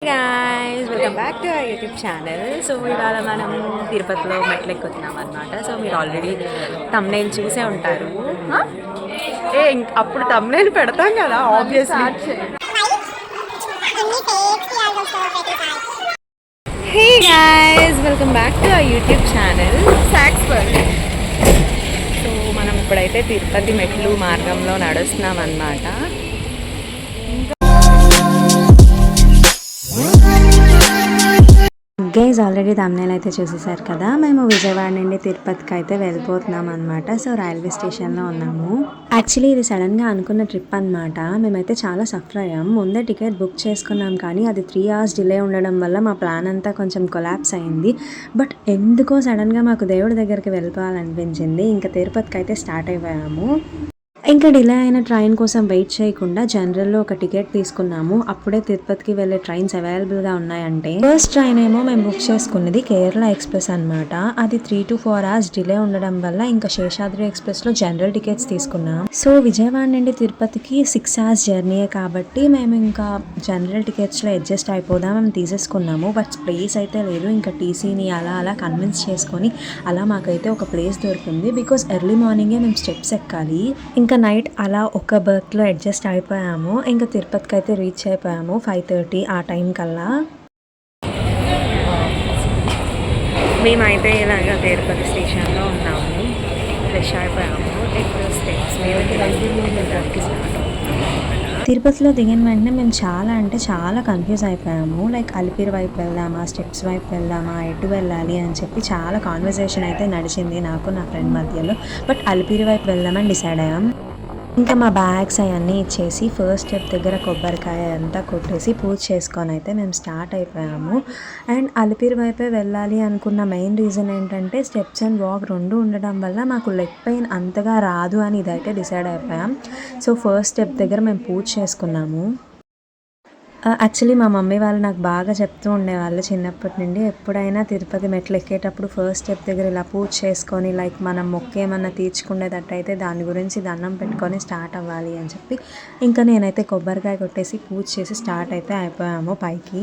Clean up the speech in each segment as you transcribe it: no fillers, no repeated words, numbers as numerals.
guys, welcome back to our YouTube channel. So ఇవాళ మనం తిరుపతిలో మెట్లు ఎక్కుతున్నాం అనమాట. సో మీరు ఆల్రెడీ తమ్నైల్ చూసే ఉంటారు. అప్పుడు తమ్నైల్ పెడతాం కదా obviously. Hey guys, welcome back to our YouTube channel. So మనం ఇప్పుడైతే తిరుపతి మెట్లు మార్గంలో నడుస్తున్నాం అన్నమాట. గైజ్ ఆల్రెడీ తమ్నైల్ అయితే చూసేసారు కదా, మేము విజయవాడ నుండి తిరుపతికి అయితే వెళ్ళిపోతున్నాం అనమాట. సో రైల్వే స్టేషన్లో ఉన్నాము. యాక్చువల్లీ ఇది సడన్గా అనుకున్న ట్రిప్ అనమాట. మేమైతే చాలా సఫర్ అయ్యాం. ముందే టికెట్ బుక్ చేసుకున్నాం కానీ అది 3 hours డిలే ఉండడం వల్ల మా ప్లాన్ అంతా కొంచెం కొలాప్స్ అయింది. బట్ ఎందుకో సడన్గా మాకు దేవుడి దగ్గరికి వెళ్ళిపోవాలనిపించింది. ఇంకా తిరుపతికి అయితే స్టార్ట్ అయిపోయాము. ఇంకా డిలే అయిన ట్రైన్ కోసం వెయిట్ చేయకుండా జనరల్లో ఒక టికెట్ తీసుకున్నాము. అప్పుడే తిరుపతికి వెళ్ళే ట్రైన్స్ అవైలబుల్గా ఉన్నాయంటే ఫస్ట్ ట్రైన్ ఏమో మేము బుక్ చేసుకున్నది కేరళ ఎక్స్ప్రెస్ అనమాట. అది 3 to 4 hours డిలే ఉండడం వల్ల ఇంకా శేషాద్రి ఎక్స్ప్రెస్లో జనరల్ టికెట్స్ తీసుకున్నాం. సో విజయవాడ నుండి తిరుపతికి 6 hours జర్నీయే కాబట్టి మేము ఇంకా జనరల్ టికెట్స్లో అడ్జస్ట్ అయిపోదామని తీసేసుకున్నాము. బట్ ప్లేస్ అయితే లేదు. ఇంకా టీసీని అలా కన్విన్స్ చేసుకొని అలా మాకైతే ఒక ప్లేస్ దొరికింది. బికాస్ ఎర్లీ మార్నింగే మేము స్టెప్స్ ఎక్కాలి. ఇంకా నైట్ అలా ఒక బర్త్లో అడ్జస్ట్ అయిపోయాము. ఇంకా తిరుపతికి అయితే రీచ్ అయిపోయాము 5:30 ఆ టైం కల్లా. మేమైతే ఇలాగ తిరుపతి స్టేషన్లో ఉన్నాము. ఫ్రెష్ అయిపోయాము. ఇప్పుడు స్టెప్స్ తిరుపతిలో దిగిన వెంటనే మేము చాలా కన్ఫ్యూజ్ అయిపోయాము. లైక్ అలిపిరి వైపు వెళ్దామా, స్టెప్స్ వైపు వెళ్దామా, ఎటు వెళ్ళాలి అని చెప్పి చాలా కాన్వర్సేషన్ అయితే నడిచింది నాకు నా ఫ్రెండ్ మధ్యలో. బట్ అలిపిరి వైపు వెళ్దామని డిసైడ్ అయ్యాం. ఇంకా మా బ్యాగ్స్ అవన్నీ ఇచ్చేసి ఫస్ట్ స్టెప్ దగ్గర కొబ్బరికాయ అంతా కొట్టేసి పూజ చేసుకొని అయితే మేము స్టార్ట్ అయిపోయాము. అండ్ అలిపిరి వైపే వెళ్ళాలి అనుకున్న మెయిన్ రీజన్ ఏంటంటే స్టెప్స్ అండ్ వాక్ రెండు ఉండడం వల్ల మాకు లెగ్ పెయిన్ అంతగా రాదు అని ఇదైతే డిసైడ్ అయిపోయాం. సో ఫస్ట్ స్టెప్ దగ్గర మేము పూజ చేసుకున్నాము. యాక్చువల్లీ మా మమ్మీ వాళ్ళు నాకు బాగా చెప్తూ ఉండేవాళ్ళు చిన్నప్పటి నుండి, ఎప్పుడైనా తిరుపతి మెట్లు ఎక్కేటప్పుడు ఫస్ట్ స్టెప్ దగ్గర ఇలా పూజ చేసుకొని లైక్ మనం మొక్కేమన్నా తీర్చుకునేటట్టయితే దాని గురించి దండం పెట్టుకొని స్టార్ట్ అవ్వాలి అని చెప్పి ఇంకా నేనైతే కొబ్బరికాయ కొట్టేసి పూజ చేసి స్టార్ట్ అయితే అయిపోయాము పైకి.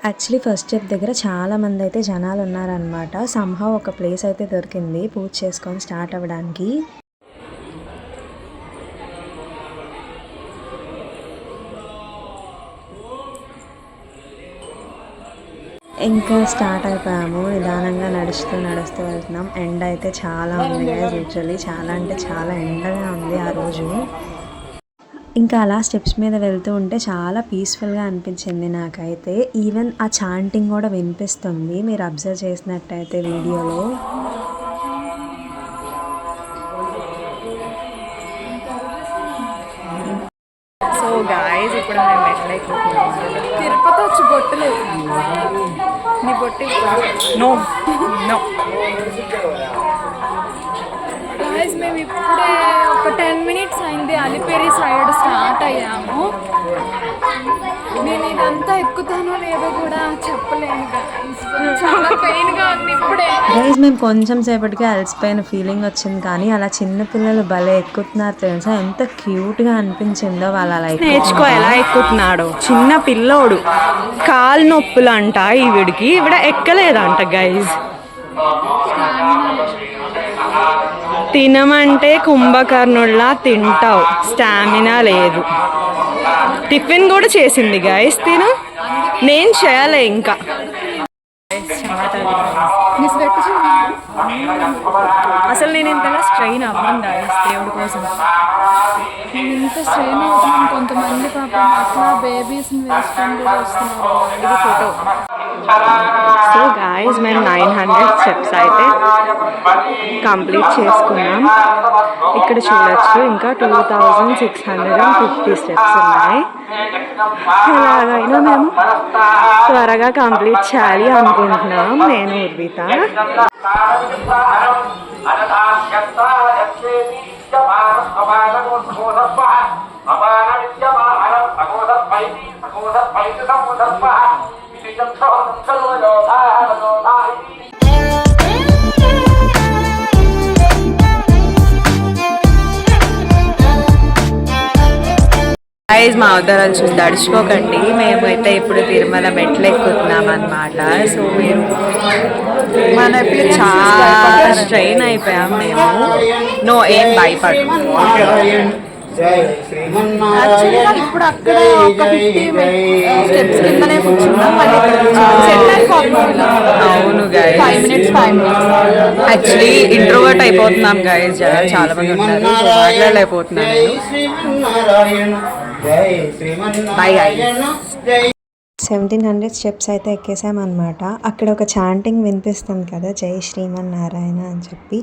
యాక్చువల్లీ ఫస్ట్ స్టెప్ దగ్గర చాలా మంది అయితే జనాలు ఉన్నారనమాట. సంహౌ ఒక ప్లేస్ అయితే దొరికింది పూజ చేసుకొని స్టార్ట్ అవ్వడానికి. ఇంకా స్టార్ట్ అయిపోయాము. నిదానంగా నడుస్తూ వెళ్తున్నాం. ఎండ అయితే చాలా ఉంది గైస్. లిటరల్లీ చాలా అంటే చాలా ఎండగా ఉంది ఆ రోజు. ఇంకా అలా స్టెప్స్ మీద వెళ్తూ ఉంటే చాలా పీస్ఫుల్గా అనిపించింది నాకైతే. ఈవెన్ ఆ చాంటింగ్ కూడా వినిపిస్తుంది మీరు అబ్జర్వ్ చేసినట్టయితే వీడియోలో. సో గాయ్స్ ఇప్పుడు మేము మెట్లెక్కుతున్నాం. తిరుపతి వచ్చి బొట్టులేదు నీ బొట్టి నో గాయ్స్ మేము ఇప్పుడే ఒక 10 minutes అయింది అలిపిరి సైడ్ స్టార్ట్ అయ్యాము. నేను ఇదంతా ఎక్కుతానో లేదో కూడా చెప్పలేను గాయ్స్. చాలా పెయిన్గా ఉంది ఇప్పుడే. గైస్ మేము కొంచెం సేపటికి అలసిపోయిన ఫీలింగ్ వచ్చింది కానీ అలా చిన్న పిల్లలు భలే ఎక్కుతున్నారు తెలుసా. ఎంత క్యూట్గా అనిపించిందో వాళ్ళు అలా నేర్చుకో ఎలా ఎక్కుతున్నాడు. చిన్న పిల్లోడు కాలు నొప్పులు అంట ఈవిడికి, ఈవిడ ఎక్కలేదంట గైజ్. తినమంటే కుంభకర్ణుల్లా తింటావు, స్టామినా లేదు. టిఫిన్ కూడా చేసింది గైస్ తిను, నేను చేయలే ఇంకా. అసలు నేను ఇంతగా స్ట్రెయిన్ అవ్వను గైస్ దేవుడి కోసం. నేను ఇంత స్ట్రెయిన్ అవుతున్నాను. కొంతమంది పాపం అట్లా బేబీస్ని వేసుకొని కూడా వస్తున్నారు. ఇది ఫోటో. సో గాయస్ మేము 900 స్టెప్స్ అయితే కంప్లీట్ చేసుకున్నాం. ఇక్కడ చూడొచ్చు ఇంకా 2650 స్టెప్స్ ఉన్నాయి. ఎలాగైనా మేము త్వరగా కంప్లీట్ చేయాలి అనుకుంటున్నాం నేను ఉర్విత. గైస్ మా ఉద్దరాలు చూసి దడుచుకోకండి, మేమైతే ఇప్పుడు తిరుమల మెట్లు ఎక్కుతున్నాం అనమాట. సో మీరు మన చాలా స్ట్రెయిన్ అయిపోయాం మేము. నో ఏం భయపడు. ఇప్పుడు అక్కడ ఒక 50 స్టెప్స్ కిందనే కూర్చున్నాం. అవును గైస్, 5 minutes యాక్చువల్లీ ఇంట్రోవర్ట్ అయిపోతున్నాం గైస్, చాలా మంది ఉన్నారు, సో మాట్లాడలేకపోతున్నాను. Bye guys. 1700 స్టెప్స్ అయితే ఎక్కేసామన్నమాట. అక్కడ ఒక చాంటింగ్ వినిపిస్తుంది కదా, జై శ్రీమన్నారాయణ అని చెప్పి.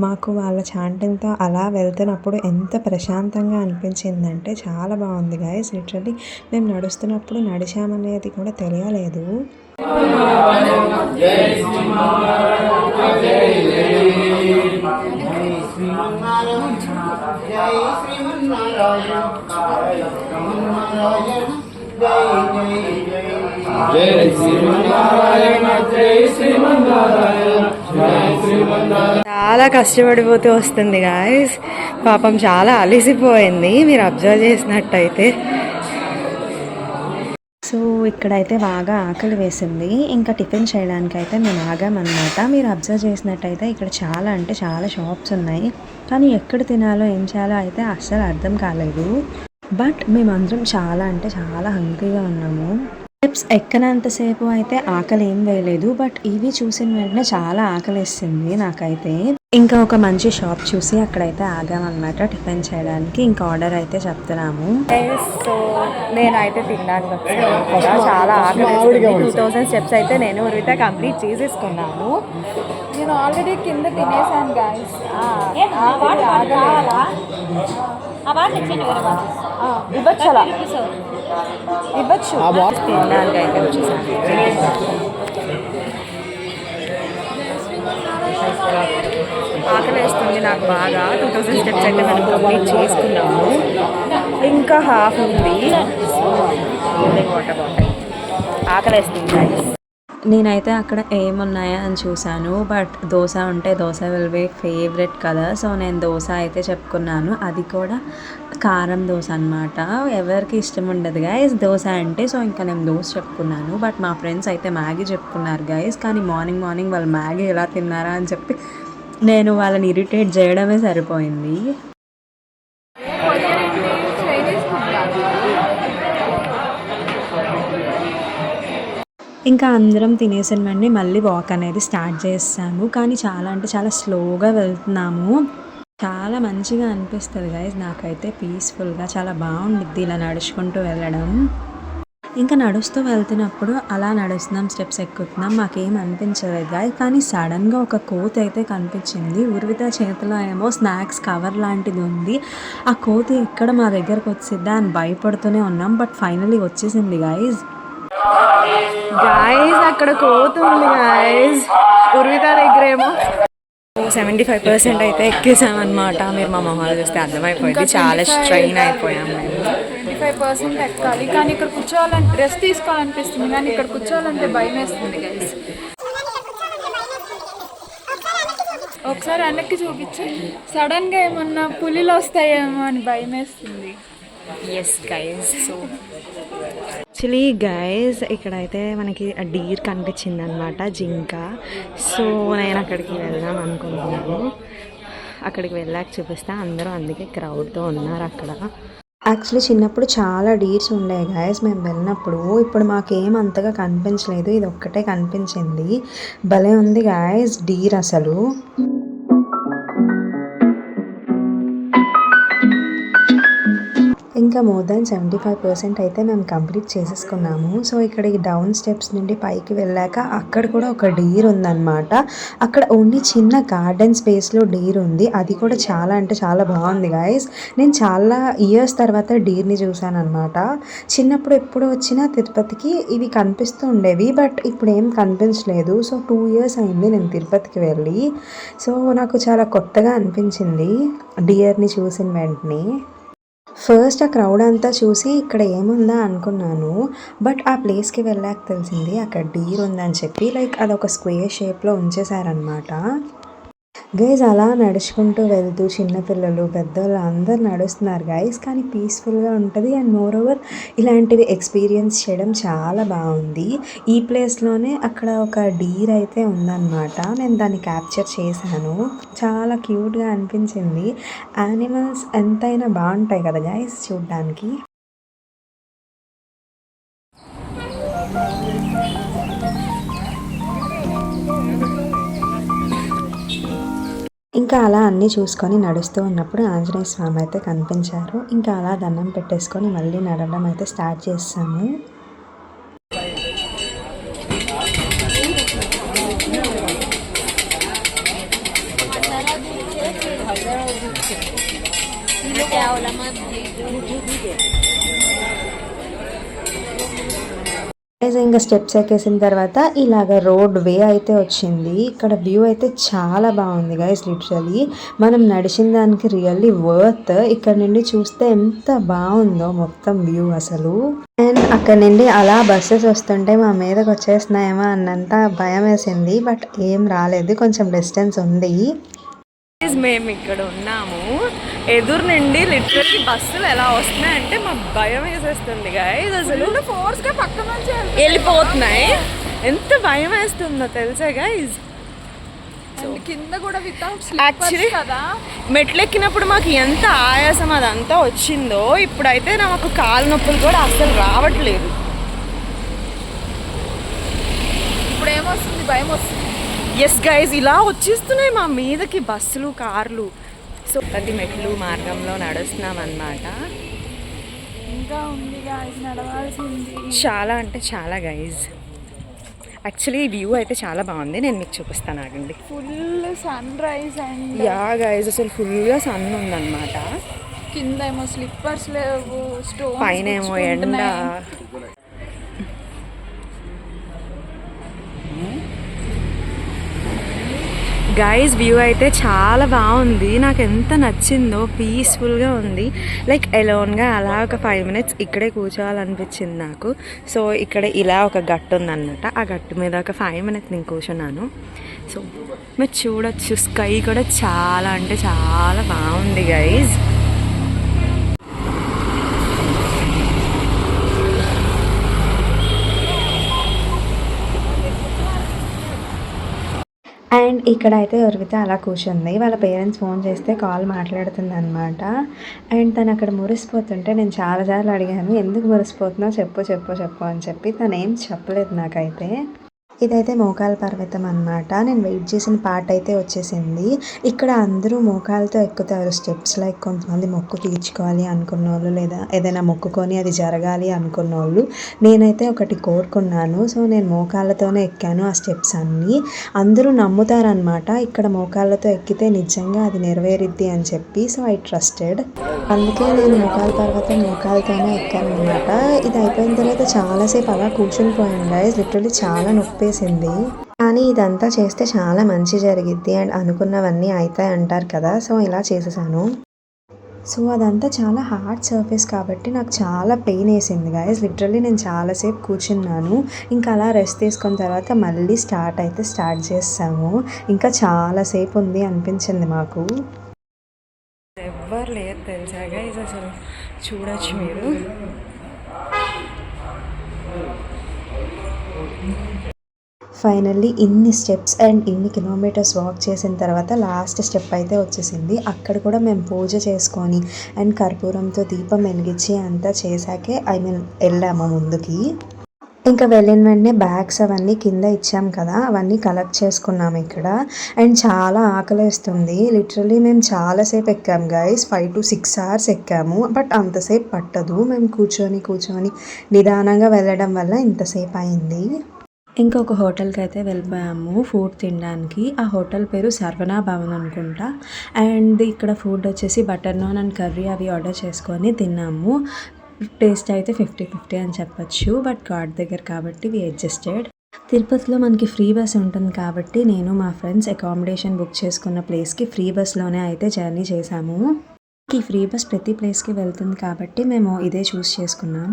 మాకు వాళ్ళ చాంటింగ్తో అలా వెళ్తున్నప్పుడు ఎంత ప్రశాంతంగా అనిపించిందంటే చాలా బాగుంది గైస్. లిటరల్లీ మేము నడుస్తున్నప్పుడు నడిచామనేది కూడా తెలియలేదు. చాలా కష్టపడిపోతూ వస్తుంది గాయస్, పాపం చాలా అలసిపోయింది మీరు అబ్జర్వ్ చేసినట్టయితే. సో ఇక్కడైతే బాగా ఆకలి వేసింది, ఇంకా టిఫిన్ చేయడానికి అయితే మేము ఆగామన్నమాట. మీరు అబ్జర్వ్ చేసినట్టయితే ఇక్కడ చాలా అంటే చాలా షాప్స్ ఉన్నాయి, కానీ ఎక్కడ తినాలో ఏం చేయాలో అయితే అస్సలు అర్థం కాలేదు. బట్ మేమందరం చాలా అంటే చాలా హంగ్రీగా ఉన్నాము. స్టెప్స్ ఎక్కనంతసేపు అయితే ఆకలి ఏం వేయలేదు, బట్ ఇవి చూసిన వెంటనే చాలా ఆకలిస్తుంది నాకైతే. ఇంకా ఒక మంచి షాప్ చూసి అక్కడైతే ఆగామన్నమాట టిఫిన్ చేయడానికి. ఇంకా ఆర్డర్ అయితే చెప్తున్నాము. సో నేనైతే తినడానికి వచ్చాను కదా, చాలా ఆకలి. 2000 స్టెప్స్ అయితే నేను ఉరితే కంప్లీట్ చేసేసుకున్నాను. నేను ఆల్రెడీ కింద తినేసాను గాయస్. ఇవ్వచ్చు అలా ఇవ్వచ్చు తినడానికి అయితే వచ్చేసాను. ఆకలి వేస్తుంది నాకు బాగా. 2000 స్టెప్స్ అయితే మనం కంప్లీట్ చేసుకున్నాము, ఇంకా హాఫ్ ఉంది. వాటర్ బాటిల్ ఆకలి వేస్తుంది. నేనైతే అక్కడ ఏమున్నాయా అని చూశాను, బట్ దోశ ఉంటే దోశ విల్ బి ఫేవరెట్ కదా, సో నేను దోశ అయితే చెప్పుకున్నాను. అది కూడా కారం దోశ అనమాట. ఎవరికి ఇష్టం ఉండదు గైస్ దోశ అంటే, సో ఇంకా నేను దోశ చెప్పుకున్నాను. బట్ మా ఫ్రెండ్స్ అయితే మ్యాగీ చెప్పుకున్నారు గైస్, కానీ మార్నింగ్ వాళ్ళు మ్యాగీ ఎలా తిన్నారా అని చెప్పి నేను వాళ్ళని ఇరిటేట్ చేయడమే సరిపోయింది. ఇంకా అందరం తినేసిన వెంటనే మళ్ళీ వాక్ అనేది స్టార్ట్ చేస్తాము, కానీ చాలా అంటే చాలా స్లోగా వెళ్తున్నాము. చాలా మంచిగా అనిపిస్తుంది గైస్, నాకైతే పీస్ఫుల్గా చాలా బాగుండిద్ది ఇలా నడుచుకుంటూ వెళ్ళడం. ఇంకా నడుస్తూ వెళ్తున్నప్పుడు అలా నడుస్తున్నాం, స్టెప్స్ ఎక్కుతున్నాం, మాకేం అనిపించలేదు గాయ్. కానీ సడన్గా ఒక కోతి అయితే కనిపించింది. ఉర్విత చేతిలో ఏమో స్నాక్స్ కవర్ లాంటిది ఉంది. ఆ కోతి ఎక్కడ మా దగ్గరకు వచ్చిద్దా అని భయపడుతూనే ఉన్నాం, బట్ ఫైనలీ వచ్చేసింది గాయస్. అక్కడ కోతి ఉంది గాయస్, ఉర్విత దగ్గర ఏమో 75% అయితే ఎక్కేసామన్నమాట. మీరు మా మొహాలు చూస్తే అర్థమైపోయింది, చాలా స్ట్రెయిన్ అయిపోయాం మేము. 25% ఎక్కాలి, కానీ ఇక్కడ కూర్చోవాలంటే రెస్ట్ తీసుకోవాలనిపిస్తుంది, కానీ ఇక్కడ కూర్చోవాలంటే భయం వేస్తుంది గైస్. ఒకసారి వెనక్కి చూపించి సడన్గా ఏమన్నా పులిలు వస్తాయేమో అని భయం వేస్తుంది. Yes guys, so actually guys ఇక్కడైతే మనకి డీర్ కనిపించింది అనమాట, జింక. సో నేను అక్కడికి వెళ్దాం అనుకుంటున్నాను. అక్కడికి వెళ్ళాక చూపిస్తే అందరూ అందుకే క్రౌడ్తో ఉన్నారు అక్కడ. యాక్చువల్లీ చిన్నప్పుడు చాలా డీర్స్ ఉండే గైస్ మేము వెళ్ళినప్పుడు. ఇప్పుడు మాకేం అంతగా కనిపించలేదు, ఇది ఒక్కటే కనిపించింది. భలే ఉంది గైస్ డీర్ అసలు. ఇంకా మోర్ దాన్ 75% అయితే మేము కంప్లీట్ చేసేసుకున్నాము. సో ఇక్కడ ఈ డౌన్ స్టెప్స్ నుండి పైకి వెళ్ళాక అక్కడ కూడా ఒక డీర్ ఉందన్నమాట. అక్కడ ఓన్లీ చిన్న గార్డెన్ స్పేస్లో డీర్ ఉంది, అది కూడా చాలా అంటే చాలా బాగుంది గాయస్. నేను చాలా ఇయర్స్ తర్వాత డీర్ని చూసాను అనమాట. చిన్నప్పుడు ఎప్పుడు వచ్చినా తిరుపతికి ఇవి కనిపిస్తూ ఉండేవి, బట్ ఇప్పుడు ఏం కనిపించలేదు. సో 2 years అయింది నేను తిరుపతికి వెళ్ళి. సో నాకు చాలా కొత్తగా అనిపించింది డియర్ని చూసిన వెంటనే. ఫస్ట్ ఆ క్రౌడ్ అంతా చూసి ఇక్కడ ఏముందా అనుకున్నాను, బట్ ఆ ప్లేస్కి వెళ్ళాక తెలిసింది అక్కడ డీర్ ఉందని చెప్పి. లైక్ అదొక స్క్వేర్ షేప్లో ఉంచేశారనమాట. గైస్ అలా నడుచుకుంటూ వెళ్తూ చిన్నపిల్లలు పెద్దవాళ్ళు అందరు నడుస్తున్నారు గైస్, కానీ పీస్ఫుల్గా ఉంటుంది. అండ్ మోర్ ఓవర్ ఇలాంటివి ఎక్స్పీరియన్స్ చేయడం చాలా బాగుంది. ఈ ప్లేస్లోనే అక్కడ ఒక డీర్ అయితే ఉందన్నమాట. నేను దాన్ని క్యాప్చర్ చేశాను. చాలా క్యూట్గా అనిపించింది. యానిమల్స్ ఎంతైనా బాగుంటాయి కదా గైస్ చూడ్డానికి. ఇంకా అలా అన్నీ చూసుకొని నడుస్తూ ఉన్నప్పుడు ఆంజనేయ స్వామి అయితే కనిపించారు. ఇంకా అలా దండం పెట్టేసుకొని మళ్ళీ నడవడం అయితే స్టార్ట్ చేస్తాము. ఇంకా స్టెప్స్ ఎక్కేసిన తర్వాత ఇలాగ రోడ్ వే అయితే వచ్చింది. ఇక్కడ వ్యూ అయితే చాలా బాగుంది గైస్. లిటరలీ మనం నడిచిన దానికి రియల్లీ వర్త్. ఇక్కడ నుండి చూస్తే ఎంత బాగుందో మొత్తం వ్యూ అసలు. అండ్ అక్కడ నుండి అలా బస్సెస్ వస్తుంటే మా మీదకి వచ్చేస్తున్నాయేమో అన్నంత భయం వేసింది. బట్ ఏం రాలేదు, కొంచెం డిస్టెన్స్ ఉంది. మేము ఇక్కడ ఉన్నాము. ఎదురు నుండి లిటరల్లీ బస్సులు ఎలా వస్తున్నాయంటే మాకు భయం వేసేస్తుంది గైస్. అసలు ఫోర్స్ గా పక్క నుంచి వెళ్ళిపోతున్నాయి. ఎంత భయం వేస్తుందో తెలుసా గైస్. కింద కూడా యాక్చువల్లీ కదా మెట్లు ఎక్కినప్పుడు మాకు ఎంత ఆయాసం అదంతా వచ్చిందో, ఇప్పుడైతే నాకు కాలు నొప్పులు కూడా అసలు రావట్లేదు. ఇప్పుడు ఏమొస్తుంది, భయం వస్తుంది. ఎస్ గైజ్, ఇలా వచ్చేస్తున్నాయి మా మీదకి బస్సులు కార్లు. సో ప్రతి మెట్లు మార్గంలో నడుస్తున్నాం అన్నమాట. ఇంకా ఉంది గైజ్, నడవాల్సింది చాలా అంటే చాలా గైజ్. యాక్చువల్లీ ఈ వ్యూ అయితే చాలా బాగుంది. నేను మీకు చూపిస్తాను, ఆగండి. Full sunrise and yeah guys, అసలు ఫుల్గా సన్ ఉందన్నమాట. కింద ఏమో స్లిప్పర్స్ లేవు, స్టోన్స్ పైన ఏమో ఎండ. గైజ్ వ్యూ అయితే చాలా బాగుంది. నాకు ఎంత నచ్చిందో, పీస్ఫుల్గా ఉంది. లైక్ ఎలోన్గా అలా ఒక 5 minutes ఇక్కడే కూర్చోవాలనిపించింది నాకు. సో ఇక్కడ ఇలా ఒక గట్టు ఉందన్నమాట. ఆ గట్టు మీద ఒక 5 minutes నేను కూర్చున్నాను. సో మీరు చూడొచ్చు, స్కై కూడా చాలా అంటే చాలా బాగుంది గైజ్. అండ్ ఇక్కడ అయితే ఎవరికైతే అలా కూర్చుంది. వాళ్ళ పేరెంట్స్ ఫోన్ చేస్తే కాల్ మాట్లాడుతుంది అనమాట. అండ్ తను అక్కడ మురిసిపోతుంటే నేను చాలాసార్లు అడిగాను, ఎందుకు మురిసిపోతున్నావు, చెప్పు అని చెప్పి. తను ఏం చెప్పలేదు నాకైతే. ఇదైతే మోకాల పర్వతం అనమాట. నేను వెయిట్ చేసిన పార్ట్ అయితే వచ్చేసింది. ఇక్కడ అందరూ మోకాలతో ఎక్కుతారు స్టెప్స్. లైక్ కొంతమంది మొక్కు తీర్చుకోవాలి అనుకున్న వాళ్ళు, లేదా ఏదైనా మొక్కుకొని అది జరగాలి అనుకున్న వాళ్ళు. నేనైతే ఒకటి కోరుకున్నాను. సో నేను మోకాళ్ళతోనే ఎక్కాను ఆ స్టెప్స్ అన్నీ. అందరూ నమ్ముతారనమాట ఇక్కడ మోకాళ్ళతో ఎక్కితే నిజంగా అది నెరవేరిద్ది అని చెప్పి. So I trusted. అందుకే నేను మోకాల పర్వతం మోకాలతోనే ఎక్కాను అనమాట. ఇది అయిపోయిన తర్వాత చాలాసేపు అలా కూర్చుని పోయాను గైస్. లిటరల్లీ చాలా నొప్పి వేసింది. కానీ ఇదంతా చేస్తే చాలా మంచి జరిగిద్ది అండ్ అనుకున్నవన్నీ అవుతాయి అంటారు కదా. సో ఇలా చేసేసాను. సో అదంతా చాలా హార్డ్ సర్ఫేస్ కాబట్టి నాకు చాలా పెయిన్ వేసింది గైస్. లిటరల్లీ నేను చాలాసేపు కూర్చున్నాను. ఇంకా అలా రెస్ట్ తీసుకున్న తర్వాత మళ్ళీ స్టార్ట్ చేస్తాము. ఇంకా చాలాసేపు ఉంది అనిపించింది మాకు. ఎవ్వరు లేదు తెలుసా గైస్, అసలు చూడొచ్చు మీరు. ఫైనల్లీ ఇన్ని స్టెప్స్ అండ్ ఇన్ని కిలోమీటర్స్ వాక్ చేసిన తర్వాత లాస్ట్ స్టెప్ అయితే వచ్చేసింది. అక్కడ కూడా మేము పూజ చేసుకొని అండ్ కర్పూరంతో దీపం వెలిగించి అంతా చేశాకే వెళ్ళాము ముందుకి. ఇంకా వెళ్ళిన వెంటనే బ్యాగ్స్ అవన్నీ కింద ఇచ్చాం కదా, అవన్నీ కలెక్ట్ చేసుకున్నాము ఇక్కడ. అండ్ చాలా ఆకలేస్తుంది. లిటరల్లీ మేము చాలాసేపు ఎక్కాము గైస్, 5 to 6 hours ఎక్కాము. బట్ అంతసేపు పట్టదు. మేము కూర్చొని నిదానంగా వెళ్ళడం వల్ల ఇంతసేపు అయింది. ఇంకొక హోటల్కి అయితే వెళ్ళిపోయాము ఫుడ్ తినడానికి. ఆ హోటల్ పేరు సర్వనా భవన్ అనుకుంటా. అండ్ ఇక్కడ ఫుడ్ వచ్చేసి బటర్ నాన్ అండ్ కర్రీ అవి ఆర్డర్ చేసుకొని తిన్నాము. టేస్ట్ అయితే 50-50 అని చెప్పచ్చు. బట్ గాడ్ దగ్గర కాబట్టి వి అడ్జస్టెడ్. తిరుపతిలో మనకి ఫ్రీ బస్ ఉంటుంది కాబట్టి నేను మా ఫ్రెండ్స్ అకామిడేషన్ బుక్ చేసుకున్న ప్లేస్కి ఫ్రీ బస్లోనే అయితే జర్నీ చేశాము. ఈ ఫ్రీ బస్ ప్రతి ప్లేస్కి వెళ్తుంది కాబట్టి మేము ఇదే చూస్ చేసుకున్నాం.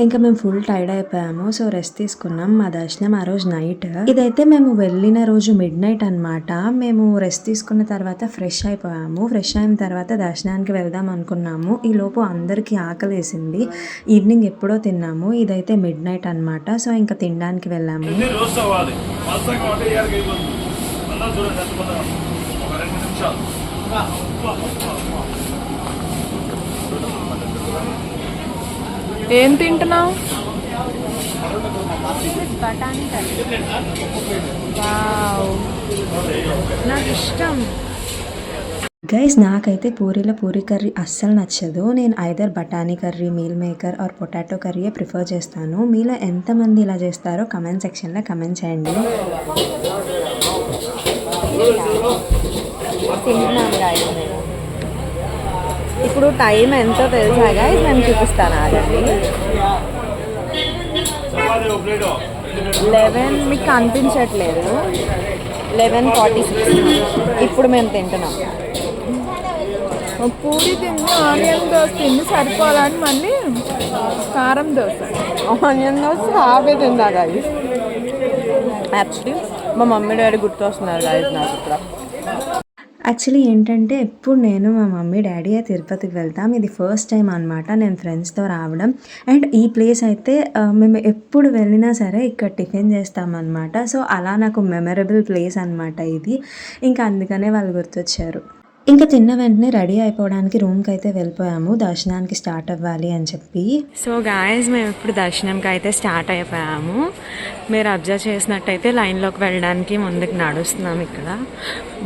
ఇంకా మేము ఫుల్ టైర్డ్ అయిపోయాము. సో రెస్ట్ తీసుకున్నాం. మా దర్శనం ఆ రోజు నైట్. ఇదైతే మేము వెళ్ళిన రోజు మిడ్ నైట్ అనమాట. మేము రెస్ట్ తీసుకున్న తర్వాత ఫ్రెష్ అయిపోయాము. ఫ్రెష్ అయిన తర్వాత దర్శనానికి వెళ్దాం అనుకున్నాము. ఈ లోపు అందరికీ ఆకలి వేసింది. ఈవినింగ్ ఎప్పుడో తిన్నాము. ఇదైతే మిడ్ నైట్ అనమాట. సో ఇంకా తినడానికి వెళ్ళాము. ఏం తింటున్నావు? బఠానీ కర్రీ. నాకు ఇష్టం. గైస్ నాకైతే పూరీలో పూరీ కర్రీ అస్సలు నచ్చదు. నేను ఐదర్ బఠానీ curry, meal maker or potato కర్రీయే ప్రిఫర్ చేస్తాను. మీలో ఎంతమంది ఇలా చేస్తారో కమెంట్ సెక్షన్లో కమెంట్ చేయండి. ఇప్పుడు టైం ఎంతో తెలుసా గైస్, నేను చూపిస్తాను ఆగండి. 11 మీకు కనిపించట్లేదు, 11:46. ఇప్పుడు మేము తింటున్నాం. పూరి తింది, ఆనియన్ దోశ తింది సరిపోవాలని మళ్ళీ కారం దోశ. ఆనియన్ దోశ హాఫే తిందా గైస్. యాక్చువల్లీ మా మమ్మీ డాడీ గుర్తొస్తున్నారు గైస్ నాకు ఇక్కడ. యాక్చువల్లీ ఏంటంటే ఎప్పుడు నేను మా మమ్మీ డాడీ తిరుపతికి వెళ్తాం. ఇది ఫస్ట్ టైం అనమాట నేను ఫ్రెండ్స్తో రావడం. అండ్ ఈ ప్లేస్ అయితే మేము ఎప్పుడు వెళ్ళినా సరే ఇక్కడ టిఫిన్ చేస్తామన్నమాట. సో అలా నాకు మెమరబుల్ ప్లేస్ అనమాట ఇది. ఇంకా అందుకనే వాళ్ళు గుర్తొచ్చారు. ఇంకా తిన్న వెంటనే రెడీ అయిపోవడానికి రూమ్కి అయితే వెళ్ళిపోయాము, దర్శనానికి స్టార్ట్ అవ్వాలి అని చెప్పి. సో గాయస్ మేము ఇప్పుడు దర్శనంకి అయితే స్టార్ట్ అయిపోయాము. మీరు అబ్జర్వ్ చేసినట్టయితే లైన్లోకి వెళ్ళడానికి ముందుకు నడుస్తున్నాం. ఇక్కడ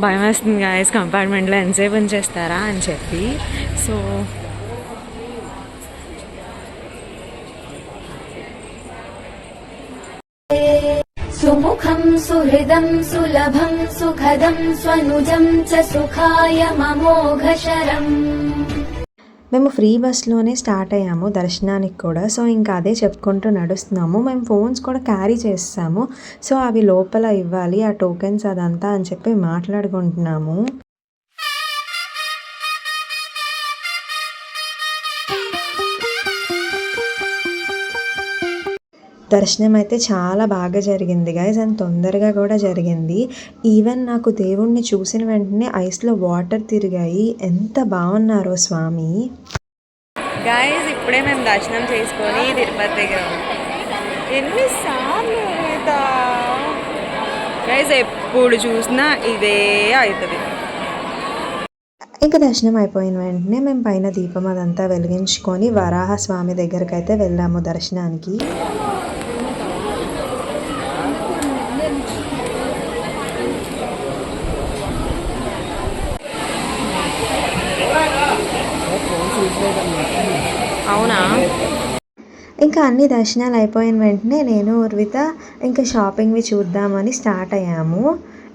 భయం వేస్తుంది గాయస్, కంపార్ట్మెంట్లో ఎంతసేపు ఉంచేస్తారా అని చెప్పి. సో सुमुखं सुहृदं सुलभं सुखदं स्वनुजं च सुखाय ममोघशरम्. మేము ఫ్రీ బస్లోనే స్టార్ట్ అయ్యాము దర్శనానికి కూడా. సో ఇంకా అదే చెప్పుకుంటూ నడుస్తున్నాము. మేము ఫోన్స్ కూడా క్యారీ చేస్తాము. సో అవి లోపల ఇవ్వాలి ఆ టోకెన్స్ అదంతా అని చెప్పి మాట్లాడుకుంటున్నాము. దర్శనం అయితే చాలా బాగా జరిగింది గైస్, అండ్ తొందరగా కూడా జరిగింది. ఈవెన్ నాకు దేవుణ్ణి చూసిన వెంటనే ఐస్లో వాటర్ తిరిగాయి. ఎంత బాగున్నారో స్వామి. గైస్ ఇప్పుడే మేము దర్శనం చేసుకొని తిరుపతి దగ్గర ఎన్నిసార్లు గైస్ ఎప్పుడు చూసినా ఇదే అవుతుంది. ఇంకా దర్శనం అయిపోయిన వెంటనే మేము పైన దీపం అదంతా వెలిగించుకొని వరాహ స్వామి దగ్గరికి అయితే వెళ్ళాము దర్శనానికి. అవునా? ఇంకా అన్ని దర్శనాలు అయిపోయిన వెంటనే నేను ఉర్విత ఇంకా షాపింగ్వి చూద్దామని స్టార్ట్ అయ్యాము.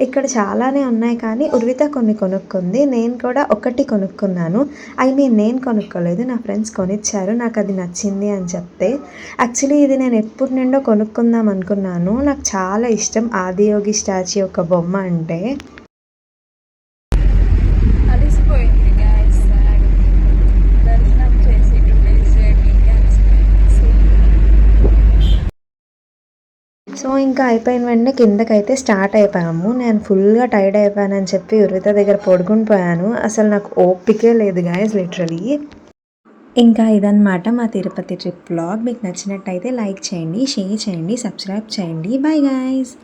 ఇక్కడ చాలానే ఉన్నాయి కానీ ఉర్విత కొన్ని కొనుక్కుంది. నేను కూడా ఒకటి కొనుక్కున్నాను. నేను కొనుక్కోలేదు, నా ఫ్రెండ్స్ కొనిచ్చారు. నాకు అది నచ్చింది అని చెప్తే. యాక్చువల్లీ ఇది నేను ఎప్పటి నుండో కొనుక్కుందాం అనుకున్నాను. నాకు చాలా ఇష్టం ఆదియోగి స్టాచ్యూ యొక్క బొమ్మ అంటే. అలిసిపోయింది guys. దర్శనం చేసి సో ఇంకా అయిపోయిన వెంటనే కిందకైతే స్టార్ట్ అయిపోయాము. నేను ఫుల్గా టైర్డ్ అయిపోయానని చెప్పి ఉర్విత దగ్గర పడుకుని పోయాను. అసలు నాకు ఓపికే లేదు గాయస్ లిటరలీ. ఇంకా ఇదన్నమాట మా తిరుపతి ట్రిప్ వ్లాగ్. మీకు నచ్చినట్టయితే లైక్ చేయండి, షేర్ చేయండి, సబ్స్క్రైబ్ చేయండి. By guys.